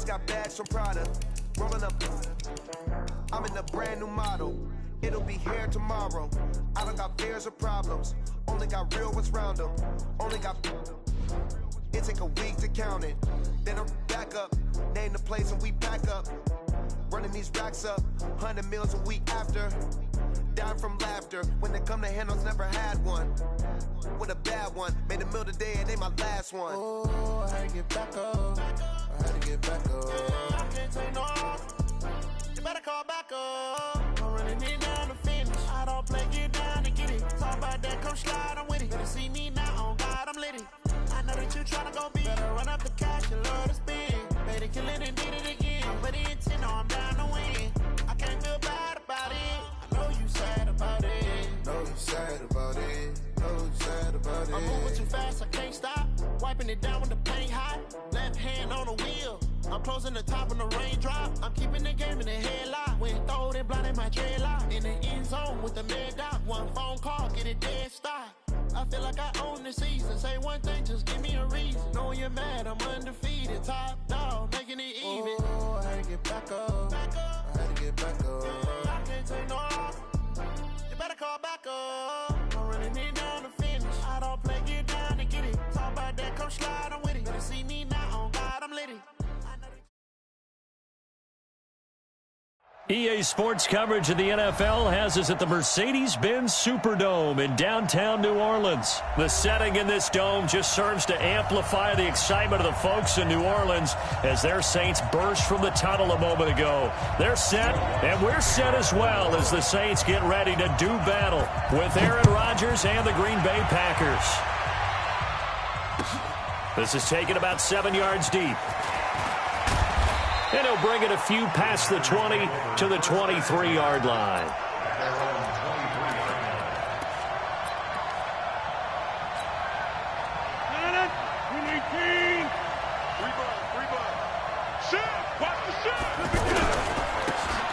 just got bags from Prada. Rolling up, I'm in a brand new model. It'll be here tomorrow. I don't got fears or problems. Only got real ones round them. Only got. It take a week to count it. Then I'm back up. Name the place and we back up. Running these racks up. 100 meals a week after. Dying from laughter. When they come to handles, never had one. With a bad one. Made a meal today, it ain't my last one. Oh, I had to get back up. I had to get back up. I can't take no off. You better call back up. I'm running it down to finish. I don't play, get down to get it. Talk about that, come slide, I'm with it. Better see me now, on God, I'm litty. I know that you tryna go big. Better run up the cash, you love to spend. Better kill it and did it again. I put it in 10, no, I'm down to win. I can't feel bad about it. I know you sad about it. Know you sad about it. Know you sad about it. I'm moving too fast, I can't stop. Wiping it down with the paint hot. Left hand on the wheel. I'm closing the top when the raindrop. I'm keeping the game in the headlock. When throwed and blinded my dreadlock. In the end zone with the mad dot. One phone call, get it dead stop. I feel like I own the season. Say one thing, just give me a reason. Knowing you're mad, I'm undefeated. Top dog, making it even. Oh, I had to get back up. I had to get back up. I can't take no off. You better call back up. I'm running it down to finish. I don't play, get down to get it. Talk about that, come slide, I'm with it. Better see me now, on God, I'm litty. EA Sports coverage of the NFL has us at the Mercedes-Benz Superdome in downtown New Orleans. The setting in this dome just serves to amplify the excitement of the folks in New Orleans as their Saints burst from the tunnel a moment ago. They're set, and we're set as well as the Saints get ready to do battle with Aaron Rodgers and the Green Bay Packers. This is taken about 7 yards deep. And he'll bring it a few past the 20 to the 23-yard line.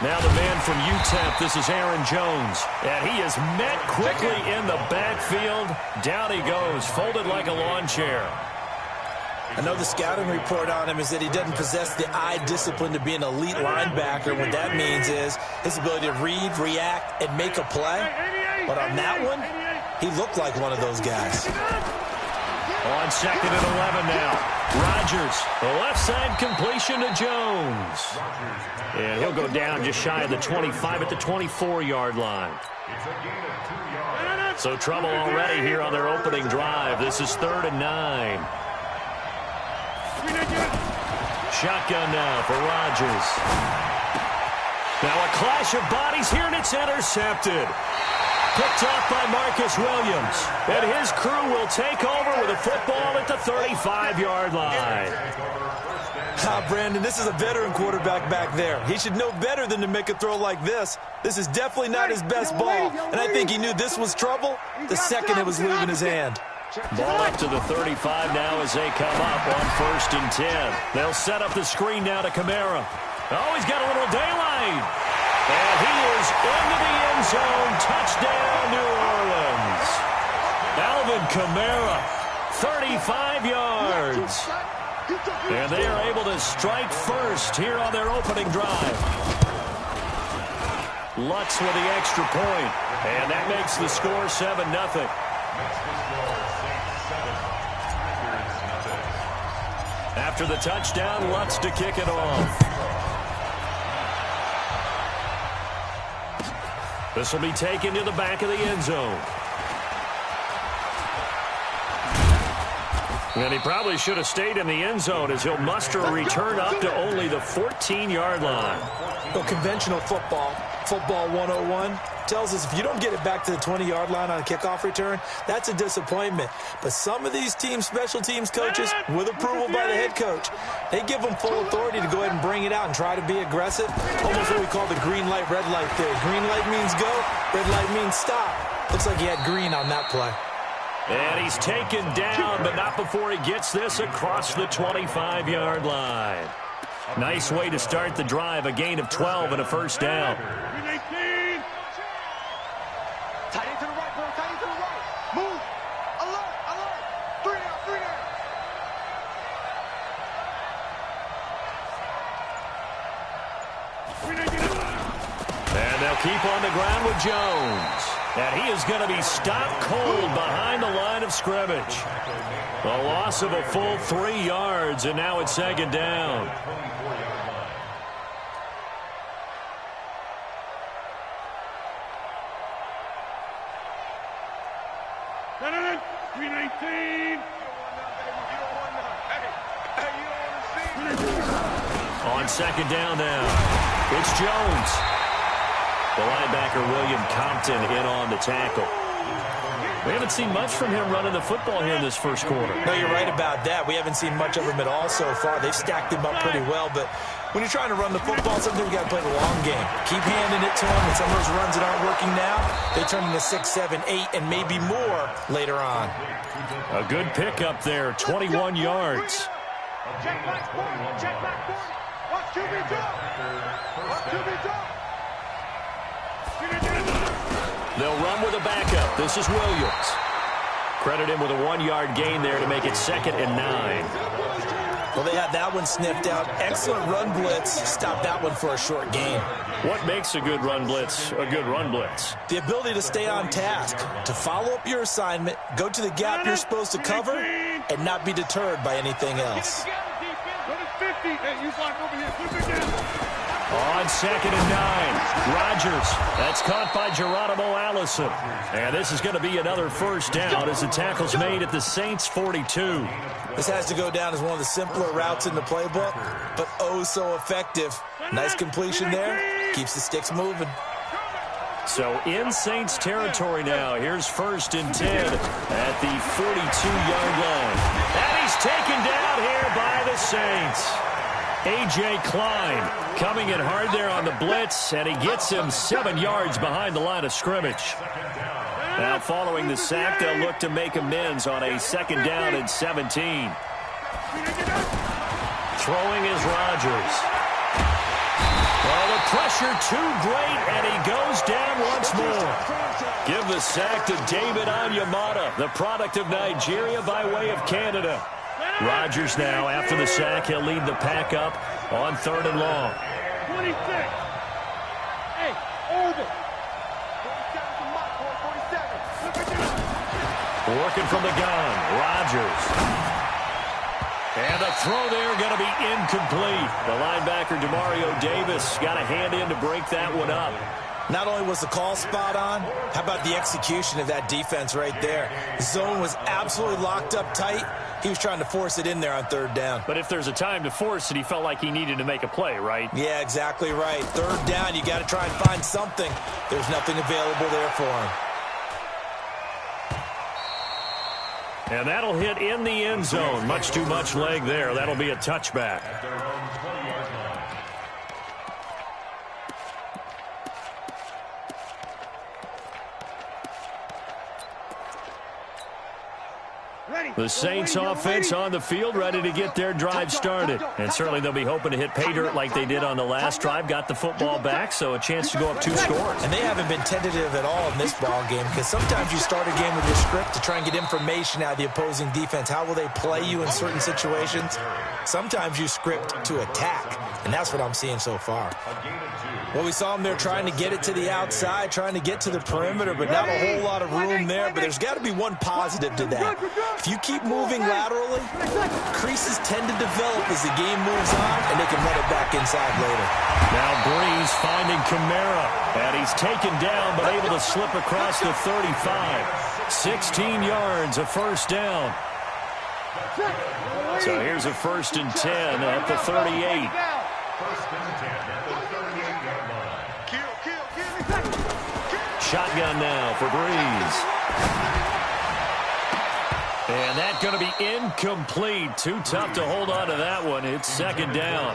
Now the man from UTEP, this is Aaron Jones. And he is met quickly in the backfield. Down he goes, folded like a lawn chair. I know the scouting report on him is that he doesn't possess the eye discipline to be an elite linebacker. What that means is his ability to read, react, and make a play. But on that one, he looked like one of those guys. On 2nd and 11 now. Rodgers, the left side completion to Jones. And he'll go down just shy of the 25 at the 24-yard line. So trouble already here on their opening drive. This is 3rd and 9. Shotgun now for Rodgers. Now a clash of bodies here, and it's intercepted. Picked off by Marcus Williams. And his crew will take over with a football at the 35-yard line. Brandon, this is a veteran quarterback back there. He should know better than to make a throw like this. This is definitely not his best ball, and I think he knew this was trouble the second it was leaving his hand. Ball up to the 35 now as they come up on 1st and 10. They'll set up the screen now to Kamara. Oh, he's got a little daylight. And he is into the end zone. Touchdown, New Orleans. Alvin Kamara, 35 yards. And they are able to strike first here on their opening drive. Lutz with the extra point. And that makes the score 7-0. After the touchdown, Lutz to kick it off. This will be taken to the back of the end zone. And he probably should have stayed in the end zone as he'll muster a return up to only the 14-yard line. Well, conventional football 101, tells us if you don't get it back to the 20-yard line on a kickoff return, that's a disappointment. But some of these teams, special teams coaches, with approval by the head coach, they give them full authority to go ahead and bring it out and try to be aggressive. Almost what we call the green light, red light theory. Green light means go, red light means stop. Looks like he had green on that play. And he's taken down, but not before he gets this across the 25-yard line. Nice way to start the drive, a gain of 12 and a first down. Tight end to the right, boy. Tight end to the right. Move. Alert, alert. 3 down, 3 down. keep on the ground with Jones. And he is going to be stopped cold behind the line of scrimmage. A loss of a full 3 yards, and now it's second down. On second down now, it's Jones. The linebacker, William Compton, in on the tackle. We haven't seen much from him running the football here in this first quarter. No, you're right about that. We haven't seen much of him at all so far. They've stacked him up pretty well, but when you're trying to run the football, sometimes you got to play the long game. Keep handing it to him, and some of those runs that aren't working now, they turn into 6, 7, 8, and maybe more later on. A good pickup there, 21 yards. Check back, check back, watch QB drop. Watch QB drop. They'll run with a backup. This is Williams. Credit him with a 1-yard gain there to make it 2nd and 9. Well, they had that one sniffed out. Excellent run blitz. Stop that one for a short gain. What makes a good run blitz a good run blitz? The ability to stay on task, to follow up your assignment, go to the gap you're supposed to cover, and not be deterred by anything else. On 2nd and 9, Rodgers. That's caught by Geronimo Allison. And this is going to be another first down as the tackle's made at the Saints' 42. This has to go down as one of the simpler routes in the playbook, but oh so effective. Nice completion there. Keeps the sticks moving. So in Saints territory now. Here's 1st and 10 at the 42-yard line. And he's taken down here by the Saints. A.J. Klein coming in hard there on the blitz, and he gets him 7 yards behind the line of scrimmage. Now following the sack, they'll look to make amends on a 2nd down and 17. Throwing is Rodgers. Well, the pressure too great, and he goes down once more. Give the sack to David Onyemata, the product of Nigeria by way of Canada. Rodgers now, after the sack, he'll lead the pack up on 3rd and long. 26. Hey, over. 47. Working from the gun, Rodgers. And the throw there going to be incomplete. The linebacker, Demario Davis, got a hand in to break that one up. Not only was the call spot on, how about the execution of that defense right there? The zone was absolutely locked up tight. He was trying to force it in there on 3rd down. But if there's a time to force it, he felt like he needed to make a play, right? Yeah, exactly right. 3rd down, you got to try and find something. There's nothing available there for him. And that'll hit in the end zone. Much too much leg there. That'll be a touchback. The Saints offense on the field, ready to get their drive started. And certainly they'll be hoping to hit pay dirt like they did on the last drive. Got the football back, so a chance to go up 2 scores. And they haven't been tentative at all in this ball game, because sometimes you start a game with your script to try and get information out of the opposing defense. How will they play you in certain situations? Sometimes you script to attack, and that's what I'm seeing so far. Well, we saw them there trying to get it to the outside, trying to get to the perimeter, but not a whole lot of room there. But there's got to be one positive to that. If you keep moving laterally, creases tend to develop as the game moves on, and they can run it back inside later. Now Breeze finding Kamara, and he's taken down but able to slip across the 35. 16 yards, a first down. So here's a 1st and 10 at the 38. Shotgun now for Breeze. And that's going to be incomplete. Too tough to hold on to that one. It's 2nd down.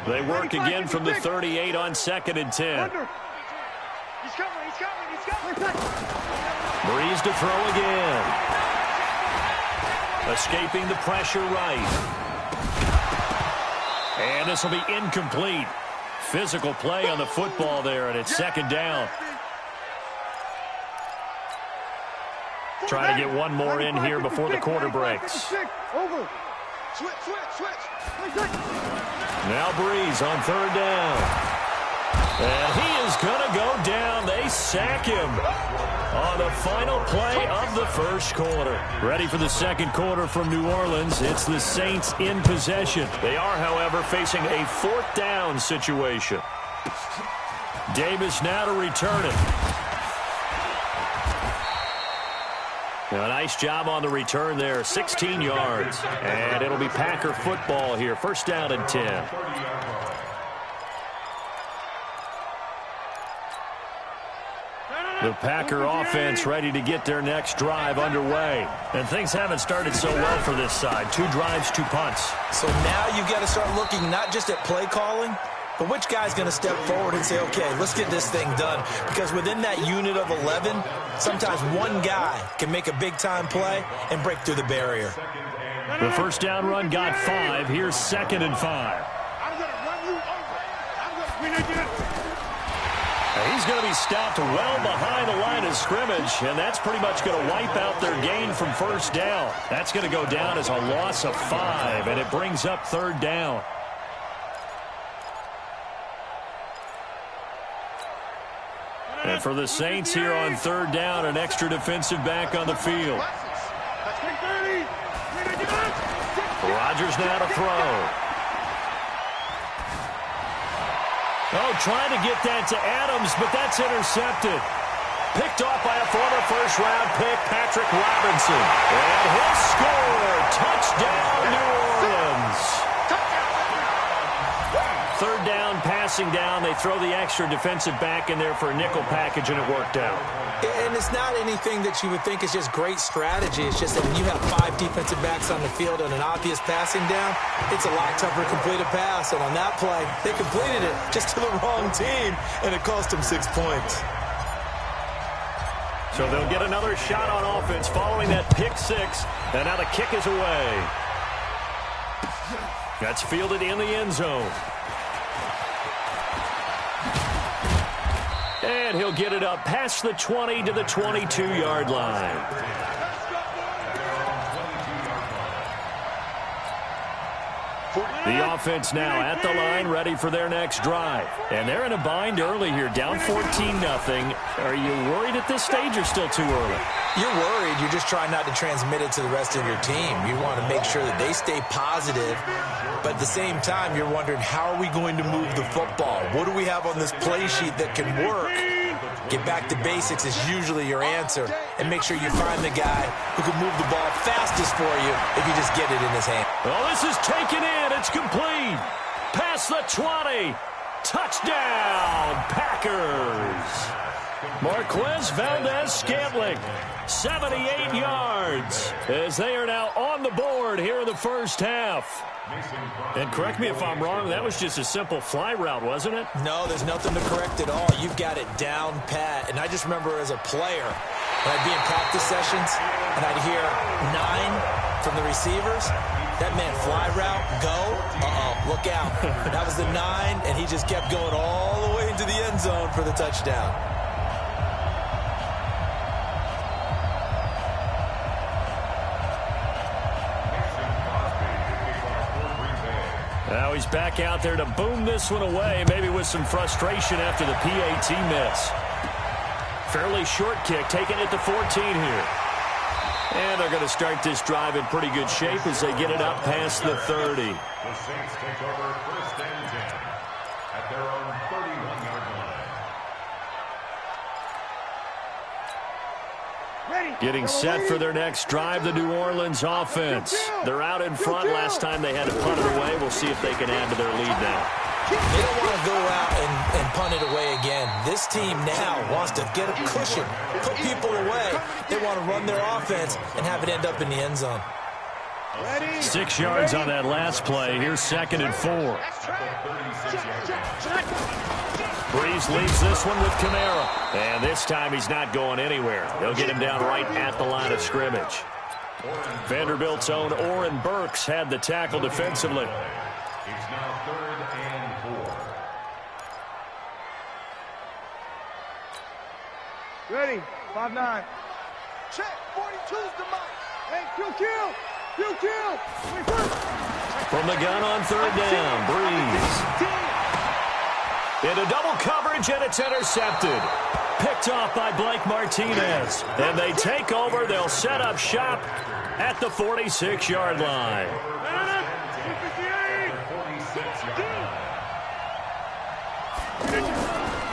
They work again from the 38 on 2nd and 10. He's coming. Breeze to throw again. Escaping the pressure right. And this will be incomplete. Physical play on the football there, and it's 2nd down. Trying to get one more in here before the quarter breaks. Over. Now Breeze on third down. And he is going to go down. They sack him on the final play of the first quarter. Ready for the second quarter from New Orleans. It's the Saints in possession. They are, however, facing a fourth down situation. Davis now to return it. A nice job on the return there. 16 yards. And it'll be Packer football here. First down and 10. The Packer offense ready to get their next drive underway. And things haven't started so well for this side. 2 drives, 2 punts. So now you've got to start looking not just at play calling, but which guy's going to step forward and say, okay, let's get this thing done. Because within that unit of 11, sometimes one guy can make a big-time play and break through the barrier. The first down run got 5. Here's 2nd and 5. I'm going to run you over. I'm going to He's going to be stopped well behind the line of scrimmage, and that's pretty much going to wipe out their gain from first down. That's going to go down as a loss of 5, and it brings up third down. And for the Saints here on third down, an extra defensive back on the field. Rodgers now to throw. Oh, trying to get that to Adams, but that's intercepted. Picked off by a former first-round pick, Patrick Robinson. And he'll score. Touchdown, New Orleans. Third down, passing down. They throw the extra defensive back in there for a nickel package, and it worked out. And it's not anything that you would think is just great strategy. It's just that when you have 5 defensive backs on the field and an obvious passing down, it's a lot tougher to complete a pass. And on that play, they completed it just to the wrong team, and it cost them 6 points. So they'll get another shot on offense following that pick 6, and now the kick is away. That's fielded in the end zone. And he'll get it up past the 20 to the 22-yard line. The offense now at the line, ready for their next drive. And they're in a bind early here, down 14-0. Are you worried at this stage or still too early? You're worried. You're just trying not to transmit it to the rest of your team. You want to make sure that they stay positive. But at the same time, you're wondering, how are we going to move the football? What do we have on this play sheet that can work? Get back to basics is usually your answer. And make sure you find the guy who can move the ball fastest for you if you just get it in his hand. Well, this is taken in. It's complete. Past the 20. Touchdown, Packers. Marquez Valdez-Scantling, 78 yards, as they are now on the board here in the first half. And correct me if I'm wrong, that was just a simple fly route, wasn't it? No, there's nothing to correct at all. You've got it down pat. And I just remember as a player, when I'd be in practice sessions, and I'd hear 9 from the receivers. That man, fly route, go, look out. That was the 9, and he just kept going all the way into the end zone for the touchdown. Now he's back out there to boom this one away, maybe with some frustration after the PAT miss. Fairly short kick, taking it to 14 here. And they're going to start this drive in pretty good shape as they get it up past the 30. The Saints take over first and 10 at their own 31-yard line. Getting set for their next drive, the New Orleans offense. They're out in front. Last time they had to punt it away. We'll see if they can add to their lead now. They don't want to go out and punt it away again. This team now wants to get a cushion, put people away. They want to run their offense and have it end up in the end zone. 6 yards on that last play. Here's 2nd and 4. Breeze leaves this one with Kamara. And this time he's not going anywhere. They'll get him down right at the line of scrimmage. Vanderbilt's own Oren Burks had the tackle defensively. It's now 3rd and 4. Ready, 5-9. Check, 42's the mic. Hey, Q. From the gun on third down, Breeze. Into double coverage, and it's intercepted. Picked off by Blake Martinez. And they take over. They'll set up shop at the 46-yard line.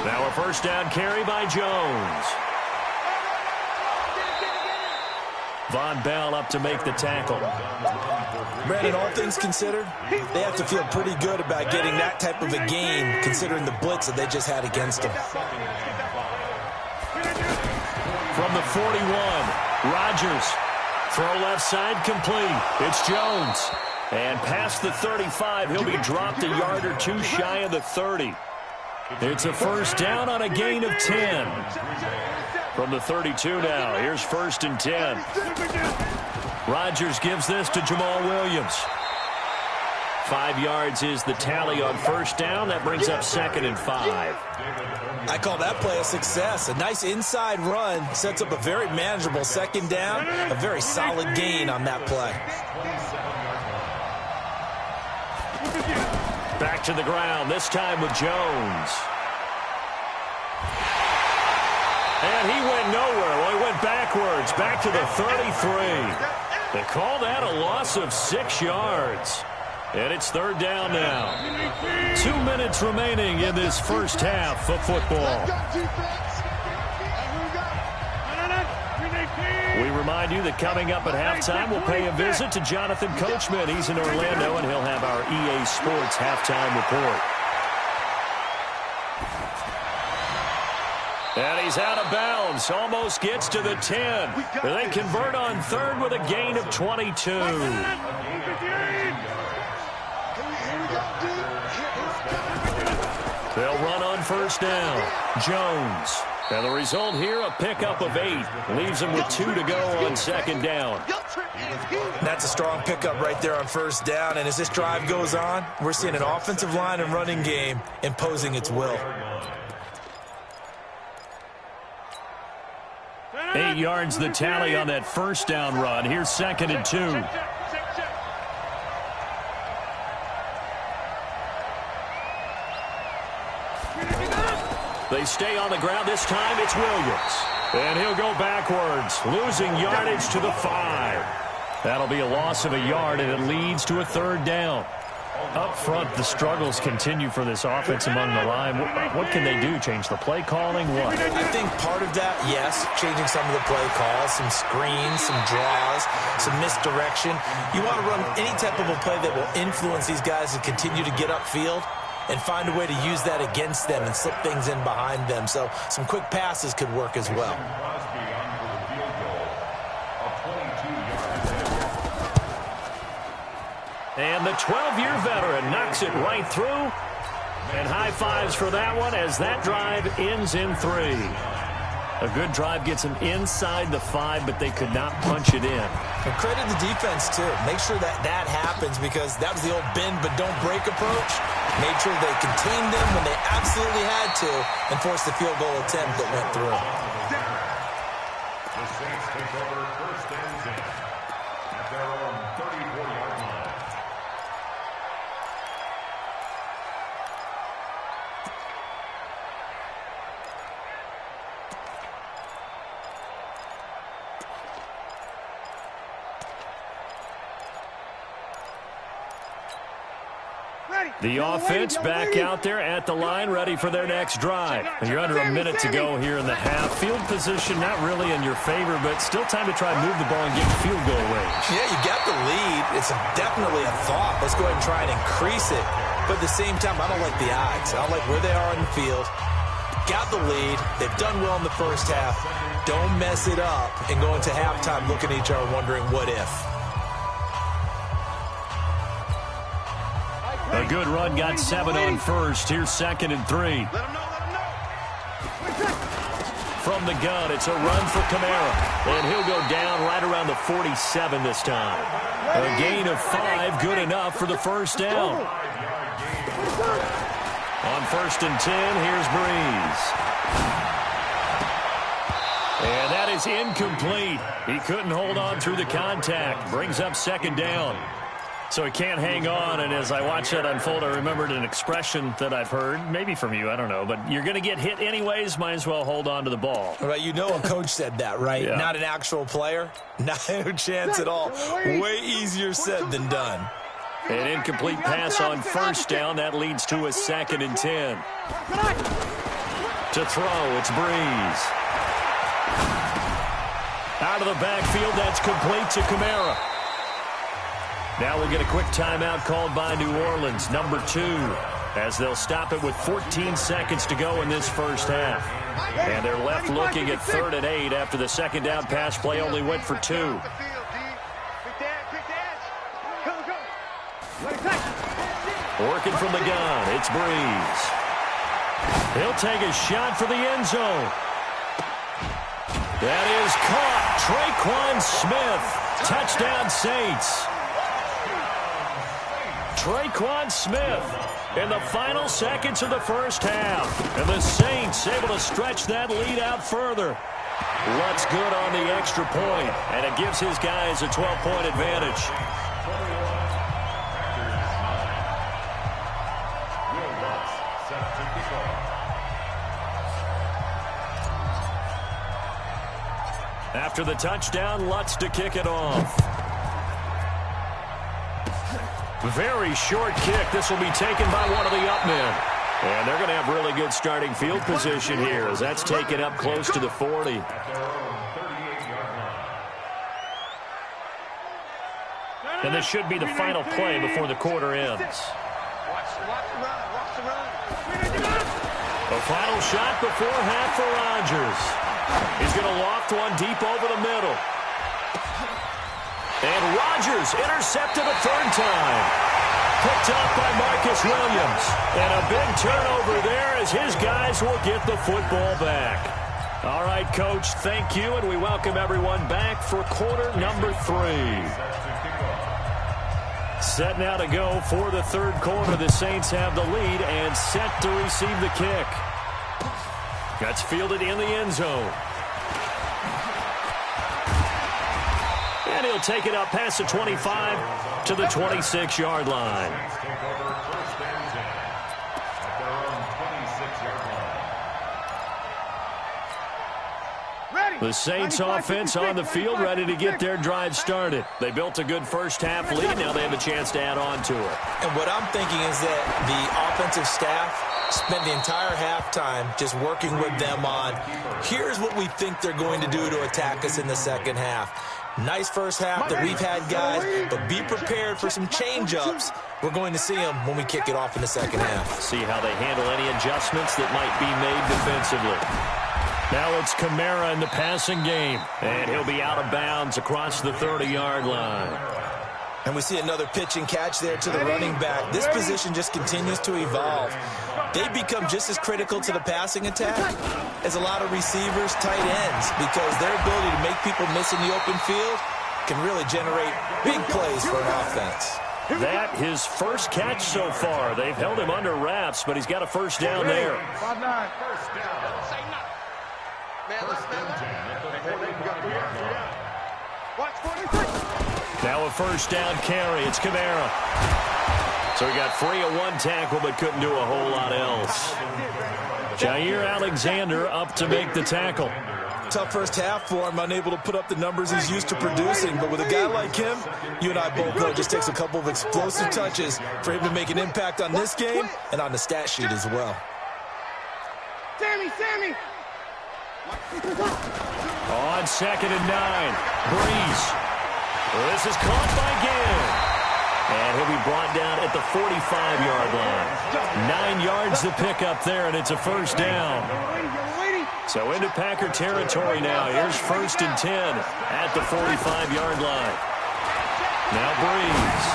Now a first down carry by Jones. Von Bell up to make the tackle. Brandon, all things considered, they have to feel pretty good about getting that type of a game, considering the blitz that they just had against them. From the 41, Rodgers. Throw left side complete. It's Jones. And past the 35, he'll be dropped a yard or two shy of the 30. It's a first down on a gain of 10. From the 32 now, here's first and 10. Rodgers gives this to Jamal Williams. 5 yards is the tally on first down. That brings up second and 5. I call that play a success. A nice inside run sets up a very manageable second down. A very solid gain on that play. Back to the ground, this time with Jones. And he went nowhere. Well, he went backwards, back to the 33. They call that a loss of 6 yards. And it's third down now. 2 minutes remaining in this first half of football. We remind you that coming up at halftime, we'll pay a visit to Jonathan Coachman. He's in Orlando, and he'll have our EA Sports halftime report. And he's out of bounds. Almost gets to the 10. They convert on third with a gain of 22. They'll run on first down. Jones. And the result here, a pickup of 8. Leaves them with 2 to go on second down. That's a strong pickup right there on first down. And as this drive goes on, we're seeing an offensive line and running game imposing its will. 8 yards the tally on that first down run. Here's second and 2. They stay on the ground. This time it's Williams. And he'll go backwards, losing yardage to the 5. That'll be a loss of a yard, and it leads to a third down. Up front, the struggles continue for this offense among the line. What can they do? Change the play calling? What? I think part of that, yes, changing some of the play calls, some screens, some draws, some misdirection. You want to run any type of a play that will influence these guys to continue to get upfield and find a way to use that against them and slip things in behind them. So some quick passes could work as well. And the 12-year veteran knocks it right through. And high fives for that one as that drive ends in 3. A good drive gets them inside the 5, but they could not punch it in. And credit the defense, too. Make sure that that happens, because that was the old bend but don't break approach. Made sure they contained them when they absolutely had to and forced the field goal attempt that went through. The Saints take over first and 10 at their own 34-yard line. The offense back out there at the line, ready for their next drive. You're under a minute to go here in the half. Field position not really in your favor, but still time to try and move the ball and get field goal range. Yeah, you got the lead. It's definitely a thought. Let's go ahead and try and increase it. But at the same time, I don't like the odds. I don't like where they are in the field. Got the lead. They've done well in the first half. Don't mess it up and go into halftime looking at each other wondering what if. A good run got 7 on first. Here's second and 3. From the gun, it's a run for Kamara. And he'll go down right around the 47 this time. A gain of 5, good enough for the first down. On first and 10, here's Breeze. And that is incomplete. He couldn't hold on through the contact. Brings up second down. So he can't hang on, and as I watch that unfold, I remembered an expression that I've heard, maybe from you, I don't know, but you're going to get hit anyways, might as well hold on to the ball. Right, you know a coach said that, right? Yeah. Not an actual player. Not a chance at all. Way easier said than done. An incomplete pass on first down. That leads to a 2nd and 10. To throw, it's Breeze. Out of the backfield, that's complete to Kamara. Now we'll get a quick timeout called by New Orleans, number 2, as they'll stop it with 14 seconds to go in this first half. And they're left looking at 3rd and 8 after the second down pass play only went for 2. Working from the gun, it's Breeze. He'll take a shot for the end zone. That is caught. Traquan Smith. Touchdown Saints. Traquan Smith in the final seconds of the first half. And the Saints able to stretch that lead out further. Lutz good on the extra point, and it gives his guys a 12-point advantage. After the touchdown, Lutz to kick it off. Very short kick. This will be taken by one of the up men. And they're going to have really good starting field position here as that's taken up close to the 40. And this should be the final play before the quarter ends. A final shot before half for Rodgers. He's going to loft one deep over the middle. And Rodgers intercepted a 3rd time. Picked up by Marcus Williams. And a big turnover there as his guys will get the football back. All right, Coach, thank you, and we welcome everyone back for quarter number 3. Set now to go for the 3rd quarter. The Saints have the lead and set to receive the kick. That's fielded in the end zone. And he'll take it up past the 25 to the 26-yard line. The Saints offense on the field, ready to get their drive started. They built a good first half lead. Now they have a chance to add on to it. And what I'm thinking is that the offensive staff spent the entire halftime just working with them on, here's what we think they're going to do to attack us in the second half. Nice first half that we've had, guys, but be prepared for some change-ups. We're going to see them when we kick it off in the second half. See how they handle any adjustments that might be made defensively. Now it's Kamara in the passing game, and he'll be out of bounds across the 30-yard line. And we see another pitch and catch there to the running back. This position just continues to evolve. They become just as critical to the passing attack as a lot of receivers, tight ends, because their ability to make people miss in the open field can really generate big plays for an offense. That his first catch so far. They've held him under wraps, but he's got a first down there. Now a first down carry. It's Kamara. So he got free of one tackle, but couldn't do a whole lot else. Jair Alexander up to make the tackle. Tough first half for him, unable to put up the numbers he's used to producing. But with a guy like him, you and I both know it just takes a couple of explosive touches for him to make an impact on this game and on the stat sheet as well. Sammy! On 2nd and 9, Breeze. This is caught by Gill. And he'll be brought down at the 45-yard line. 9 yards to pick up there, and it's a first down. So into Packer territory now. Here's 1st and 10 at the 45-yard line. Now Breeze.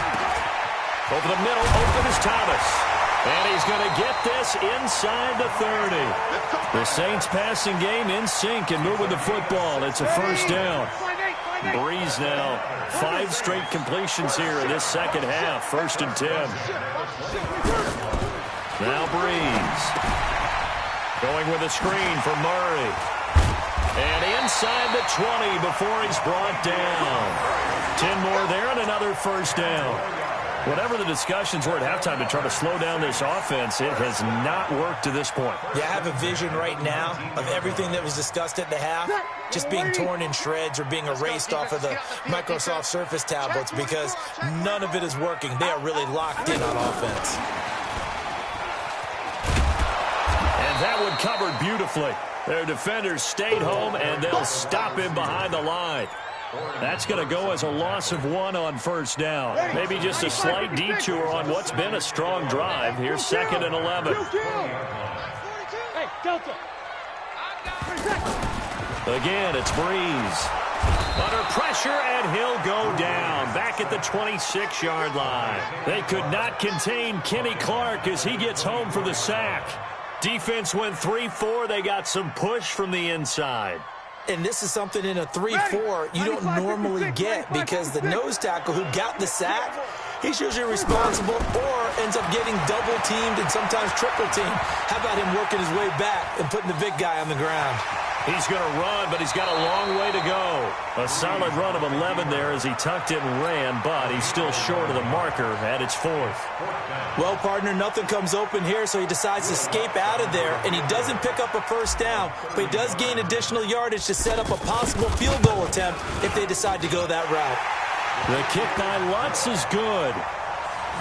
Over the middle, open is Thomas. And he's going to get this inside the 30. The Saints passing game in sync and moving the football. It's a first down. Breeze now, 5 straight completions here in this second half. 1st and 10. Now Breeze. Going with a screen for Murray. And inside the 20 before he's brought down. 10 more there and another first down. Whatever the discussions were at halftime to try to slow down this offense, it has not worked to this point. Yeah, I have a vision right now of everything that was discussed at the half just being torn in shreds or being erased off of the Microsoft Surface tablets because none of it is working. They are really locked in on offense. And that one covered beautifully. Their defenders stayed home, and they'll stop him behind the line. That's going to go as a loss of 1 on first down. Maybe just a slight detour on what's been a strong drive. Here's 2nd and 11. Hey, Delta. Again, it's Breeze. Under pressure, and he'll go down. Back at the 26-yard line. They could not contain Kenny Clark as he gets home for the sack. Defense went 3-4. They got some push from the inside. And this is something in a 3-4 you don't normally get because the nose tackle who got the sack, he's usually responsible or ends up getting double-teamed and sometimes triple-teamed. How about him working his way back and putting the big guy on the ground? He's going to run, but he's got a long way to go. A solid run of 11 there as he tucked it and ran, but he's still short of the marker at its 4th. Well, partner, nothing comes open here, so he decides to escape out of there, and he doesn't pick up a first down, but he does gain additional yardage to set up a possible field goal attempt if they decide to go that route. The kick by Lutz is good,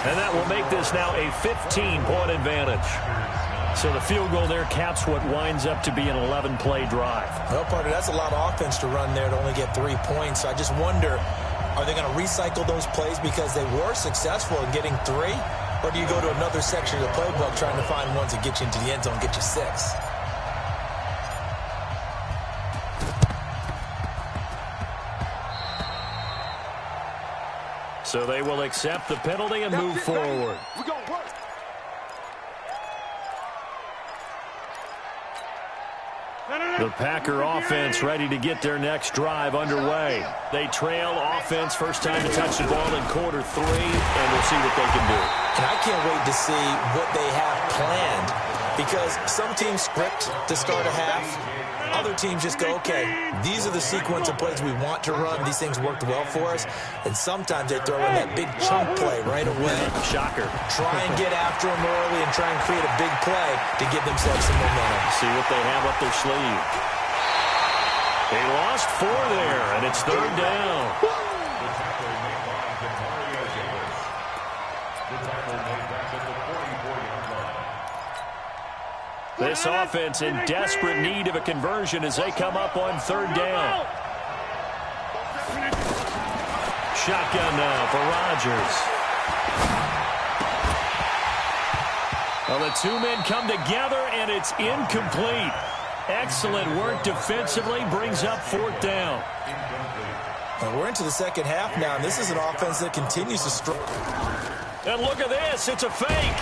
and that will make this now a 15-point advantage. So the field goal there caps what winds up to be an 11-play drive. Well, partner, that's a lot of offense to run there to only get 3 points. So I just wonder, are they going to recycle those plays because they were successful in getting 3? Or do you go to another section of the playbook trying to find ones that get you into the end zone, get you 6? So they will accept the penalty and move forward. We're going to work. The Packer offense ready to get their next drive underway. They trail offense, first time to touch the ball in quarter 3, and we'll see what they can do. And I can't wait to see what they have planned because some teams script to start a half. Other teams just go, okay, these are the sequence of plays we want to run. These things worked well for us. And sometimes they throw in that big chunk play right away. Shocker. Try and get after them early and try and create a big play to give themselves some momentum. See what they have up their sleeve. They lost 4 there, and it's 3rd down. This offense in desperate need of a conversion as they come up on 3rd down. Shotgun now for Rodgers. Well, the 2 men come together, and it's incomplete. Excellent work defensively, brings up 4th down. Well, we're into the second half now, and this is an offense that continues to struggle. And look at this, it's a fake.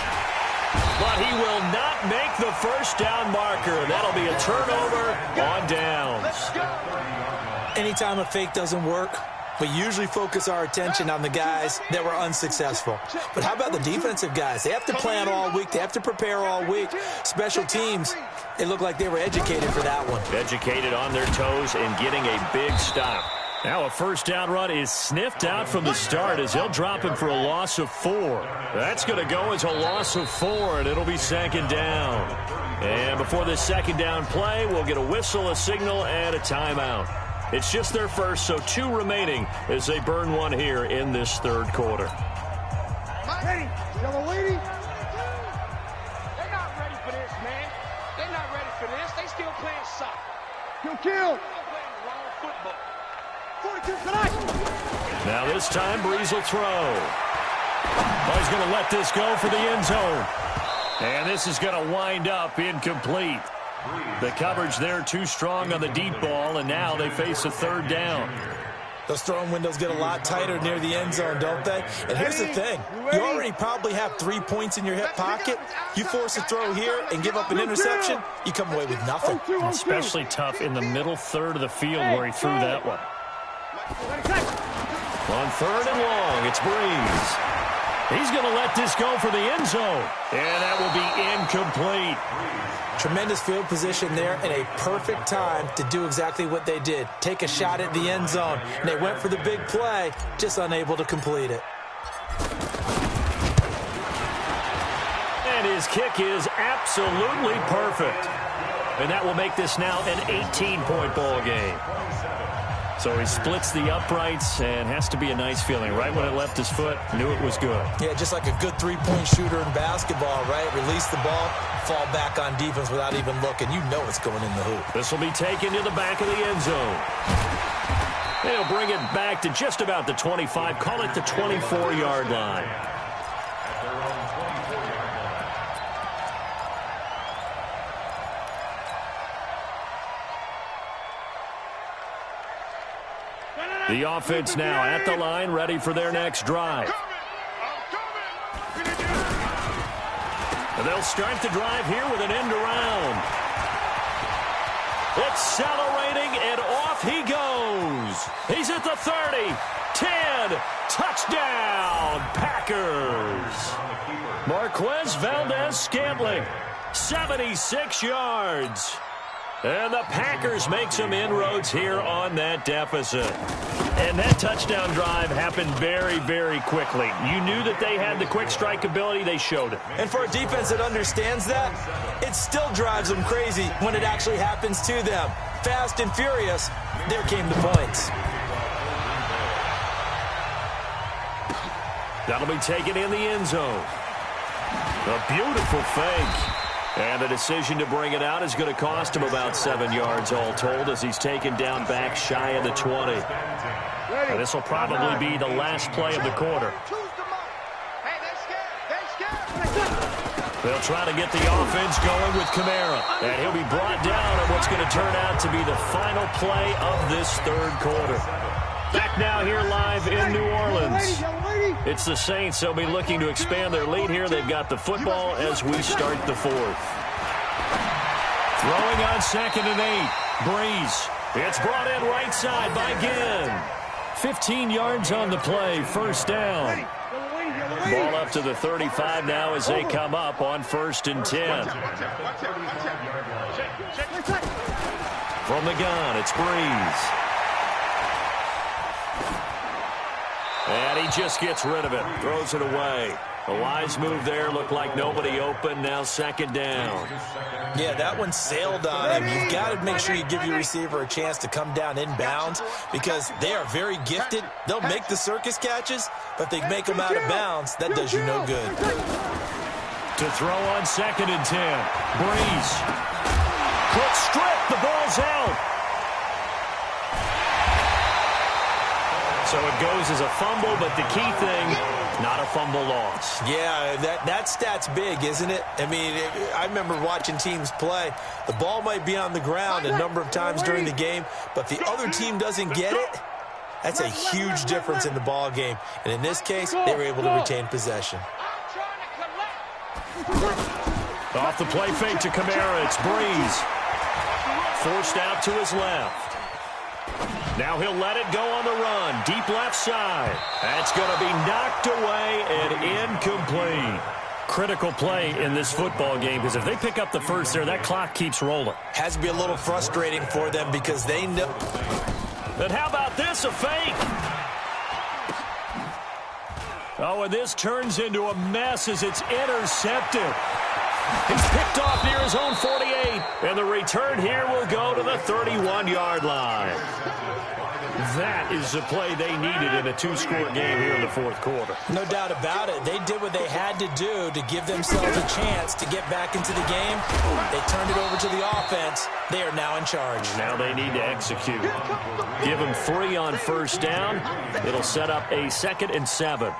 But he will not make the first down marker. That'll be a turnover on downs. Anytime a fake doesn't work, we usually focus our attention on the guys that were unsuccessful. But how about the defensive guys? They have to plan all week. They have to prepare all week. Special teams, it looked like they were educated for that one. Educated on their toes and getting a big stop. Now a first down run is sniffed out from the start as he'll drop him for a loss of 4. That's going to go as a loss of 4, and it'll be 2nd down. And before this 2nd down play, we'll get a whistle, a signal, and a timeout. It's just their first, so 2 remaining as they burn 1 here in this 3rd quarter. Ready, yellow lady. They're not ready for this, man. They're not ready for this. They still playing soccer. Kill. They're playing wrong football. 42 tonight. Now this time, Breeze will throw. Oh, he's going to let this go for the end zone. And this is going to wind up incomplete. The coverage there too strong on the deep ball, and now they face a 3rd down. Those throwing windows get a lot tighter near the end zone, don't they? And here's the thing. You already probably have 3 points in your hip pocket. You force a throw here and give up an interception, you come away with nothing. Especially tough in the middle 3rd of the field where he threw that one. On 3rd and long, it's Breeze. He's going to let this go for the end zone. And that will be incomplete. Tremendous field position there and a perfect time to do exactly what they did. Take a shot at the end zone. And they went for the big play, just unable to complete it. And his kick is absolutely perfect. And that will make this now an 18-point ball game. So he splits the uprights and has to be a nice feeling. Right when it left his foot, knew it was good. Yeah, just like a good three-point shooter in basketball, right? Release the ball, fall back on defense without even looking. You know it's going in the hoop. This will be taken to the back of the end zone. They'll bring it back to just about the 25. Call it the 24-yard line. The offense now at the line, ready for their next drive. And they'll start the drive here with an end around. Accelerating, and off he goes. He's at the 30, 10, touchdown, Packers. Marquez Valdez-Scantling, 76 yards. And the Packers make some inroads here on that deficit. And that touchdown drive happened very, very quickly. You knew that they had the quick strike ability. They showed it. And for a defense that understands that, it still drives them crazy when it actually happens to them. Fast and furious, there came the points. That'll be taken in the end zone. A beautiful fake. And the decision to bring it out is going to cost him about 7 yards all told as he's taken down back shy of the 20. And this will probably be the last play of the quarter. They'll try to get the offense going with Kamara. And he'll be brought down on what's going to turn out to be the final play of this third quarter. Back now here live in New Orleans. It's the Saints. They'll be looking to expand their lead here. They've got the football as we start the fourth. Throwing on 2nd and 8. Breeze. It's brought in right side by Ginn. 15 yards on the play. First down. Ball up to the 35 now as they come up on 1st and 10. From the gun, it's Breeze. And he just gets rid of it. Throws it away. A wise move there. Looked like nobody open. Now 2nd down. Yeah, that one sailed on him. You've got to make sure you give your receiver a chance to come down inbounds because they are very gifted. They'll make the circus catches, but if they make them out of bounds, that does you no good. To throw on 2nd and 10. Breeze. Quick strip. The ball's out. So it goes as a fumble, but the key thing, not a fumble loss. Yeah, that stat's big, isn't it? I mean, I remember watching teams play. The ball might be on the ground a number of times during the game, but if the other team doesn't get it, that's a huge difference in the ball game. And in this case, they were able to retain possession. Off the play fake to Kamara, it's Breeze. Forced out to his left. Now he'll let it go on the run. Deep left side. That's going to be knocked away and incomplete. Critical play in this football game because if they pick up the first there, that clock keeps rolling. Has to be a little frustrating for them because they know. And how about this, a fake? Oh, and this turns into a mess as it's intercepted. He's picked off near his own 48, and the return here will go to the 31-yard line. That is the play they needed in a two-score game here in the fourth quarter. No doubt about it. They did what they had to do to give themselves a chance to get back into the game. They turned it over to the offense. They are now in charge. Now they need to execute. Give them 3 on first down. It'll set up a 2nd and 7.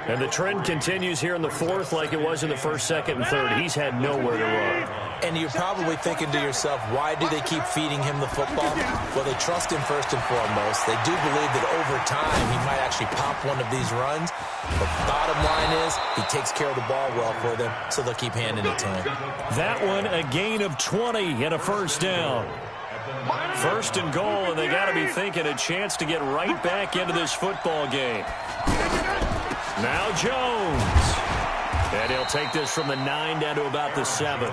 And the trend continues here in the fourth like it was in the first, 2nd, and 3rd. He's had nowhere to run. And you're probably thinking to yourself, why do they keep feeding him the football? Well, they trust him first and foremost. They do believe that over time he might actually pop one of these runs. But bottom line is he takes care of the ball well for them, so they'll keep handing it to him. That one, a gain of 20 and a first down. 1st and goal, and they got to be thinking a chance to get right back into this football game. Now Jones. And he'll take this from the 9 down to about the 7.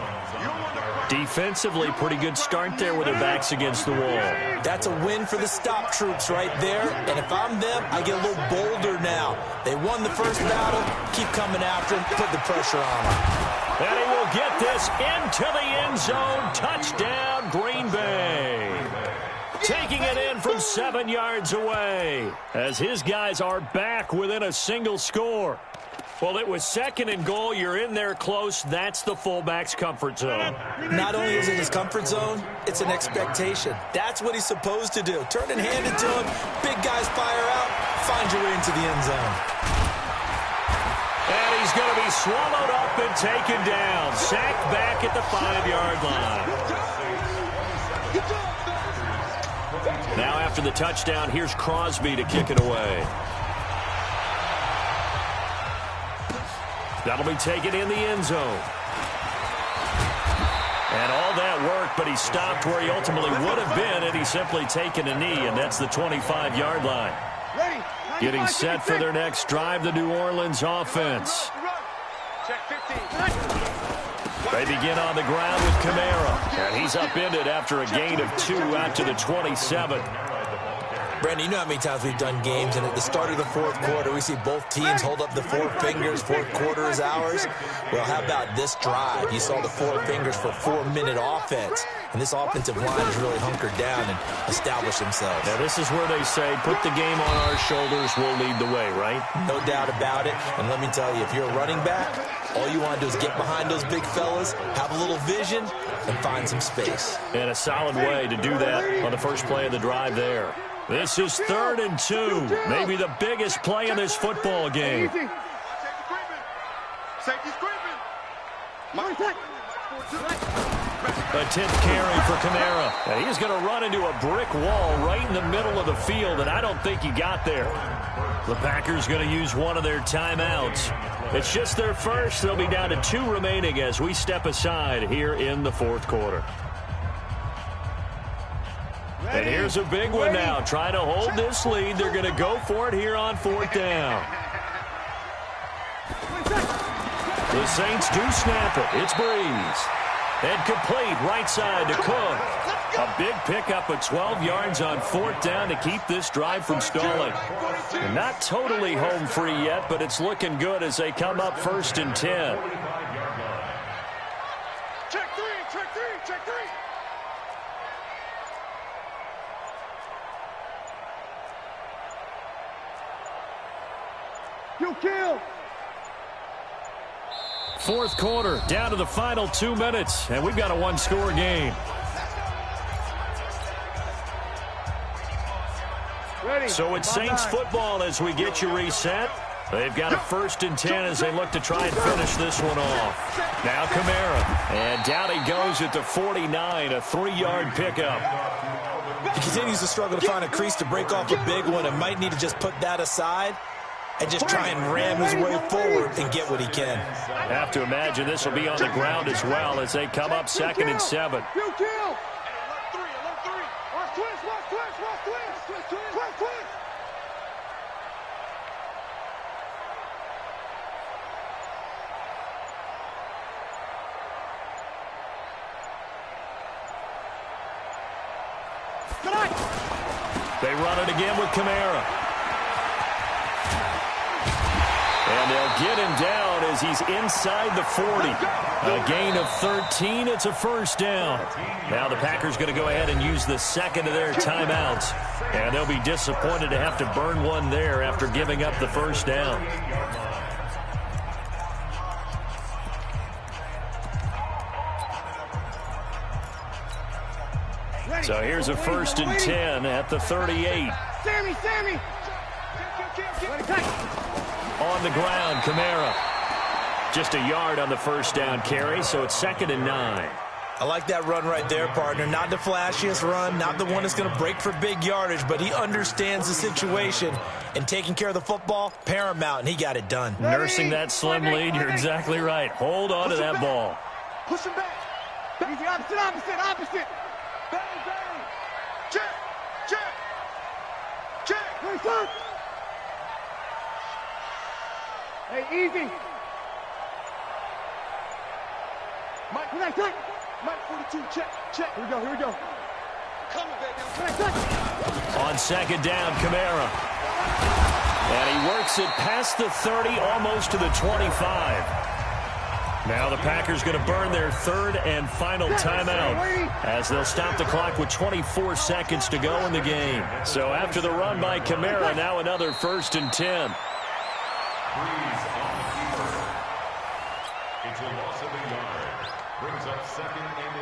Defensively, pretty good start there with their backs against the wall. That's a win for the stop troops right there. And if I'm them, I get a little bolder now. They won the first battle. Keep coming after them. Put the pressure on them. And he will get this into the end zone. Touchdown, Green Bay. Taking it in from 7 yards away as his guys are back within a single score. Well, it was 2nd and goal. You're in there close. That's the fullback's comfort zone. Not only is it his comfort zone, it's an expectation. That's what he's supposed to do. Turn and hand it to him. Big guys fire out. Find your way into the end zone. And he's going to be swallowed up and taken down. Sacked back at the 5-yard line. Now after the touchdown, here's Crosby to kick it away. That'll be taken in the end zone. And all that work, but he stopped where he ultimately would have been had he simply taken a knee, and that's the 25-yard line. Getting set for their next drive, the New Orleans offense. They begin on the ground with Kamara, and he's upended after a gain of 2 out to the 27. Brandon, you know how many times we've done games, and at the start of the fourth quarter, we see both teams hold up the 4 fingers. Fourth quarter is ours. Well, how about this drive? You saw the 4 fingers for 4-minute offense, and this offensive line has really hunkered down and established themselves. Now, this is where they say, put the game on our shoulders, we'll lead the way, right? No doubt about it, and let me tell you, if you're a running back, all you want to do is get behind those big fellas, have a little vision, and find some space. And a solid way to do that on the first play of the drive there. This is 3rd and 2. Maybe the biggest play in this football game. A 10th carry for Kamara. And he's going to run into a brick wall right in the middle of the field, and I don't think he got there. The Packers going to use one of their timeouts. It's just their first. They'll be down to 2 remaining as we step aside here in the fourth quarter. And here's a big one now. Trying to hold this lead. They're going to go for it here on 4th down. The Saints do snap it. It's Breeze. And complete right side to Cook. A big pickup of 12 yards on 4th down to keep this drive from stalling. And not totally home free yet, but it's looking good as they come up 1st and 10. Check 3, check 3, check 3. You kill. Fourth quarter, down to the final 2 minutes, and we've got a 1-score game. Ready. So it's Saints football as we get you reset. They've got a 1st and 10 as they look to try and finish this one off. Now Kamara, and down he goes at the 49, a 3-yard pickup. He continues to struggle to find a crease to break off a big one and might need to just put that aside and just try and ram his way forward and get what he can. Have to imagine this will be on the ground as well as they come up 2nd and 7. You kill. Alert 3, alert 3. Watch twist, watch twist, watch twist. Twist, twist, twist. They run it again with Kamara. And they'll get him down as he's inside the 40. A gain of 13. It's a 1st down. Now the Packers going to go ahead and use the 2nd of their timeouts. And they'll be disappointed to have to burn one there after giving up the 1st down. So here's a 1st and 10 at the 38. Sammy. On the ground, Kamara. Just a yard on the 1st down carry, so it's 2nd and 9. I like that run right there, partner. Not the flashiest run, not the one that's going to break for big yardage, but he understands the situation, and taking care of the football, paramount, and he got it done. Nursing that slim lead, you're exactly right. Hold on to that ball. Push him back. Easy, opposite. Bang. Check. Wait, sir. Hey, easy. Mike, Mike 42, check. Here we go. Coming, baby. On second down, Kamara. And he works it past the 30, almost to the 25. Now the Packers going to burn their third and final timeout as they'll stop the clock with 24 seconds to go in the game. So after the run by Kamara, now another 1st and 10. It's a loss of a yard. Brings up 2nd and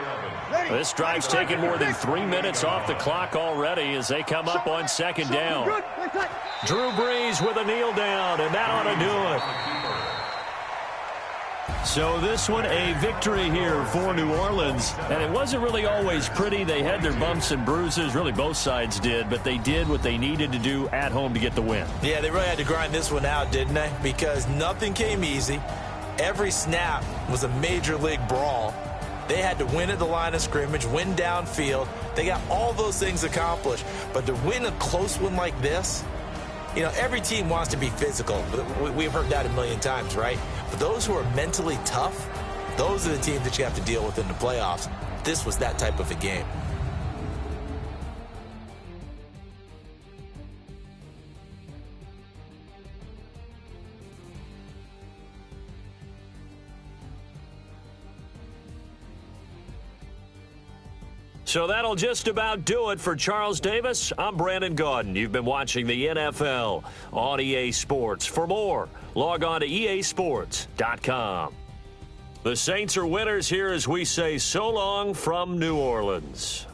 11. This drive's taken more than 3 minutes off the clock already as they come up on 2nd down. Drew Brees with a kneel down, and that ought to do it. So this one, a victory here for New Orleans. And it wasn't really always pretty. They had their bumps and bruises. Really, both sides did. But they did what they needed to do at home to get the win. Yeah, they really had to grind this one out, didn't they? Because nothing came easy. Every snap was a major league brawl. They had to win at the line of scrimmage, win downfield. They got all those things accomplished. But to win a close one like this, you know, every team wants to be physical. We've heard that a million times, right? But those who are mentally tough, those are the teams that you have to deal with in the playoffs. This was that type of a game. So that'll just about do it for Charles Davis. I'm Brandon Gaudin. You've been watching the NFL on EA Sports. For more, log on to easports.com. The Saints are winners here as we say so long from New Orleans.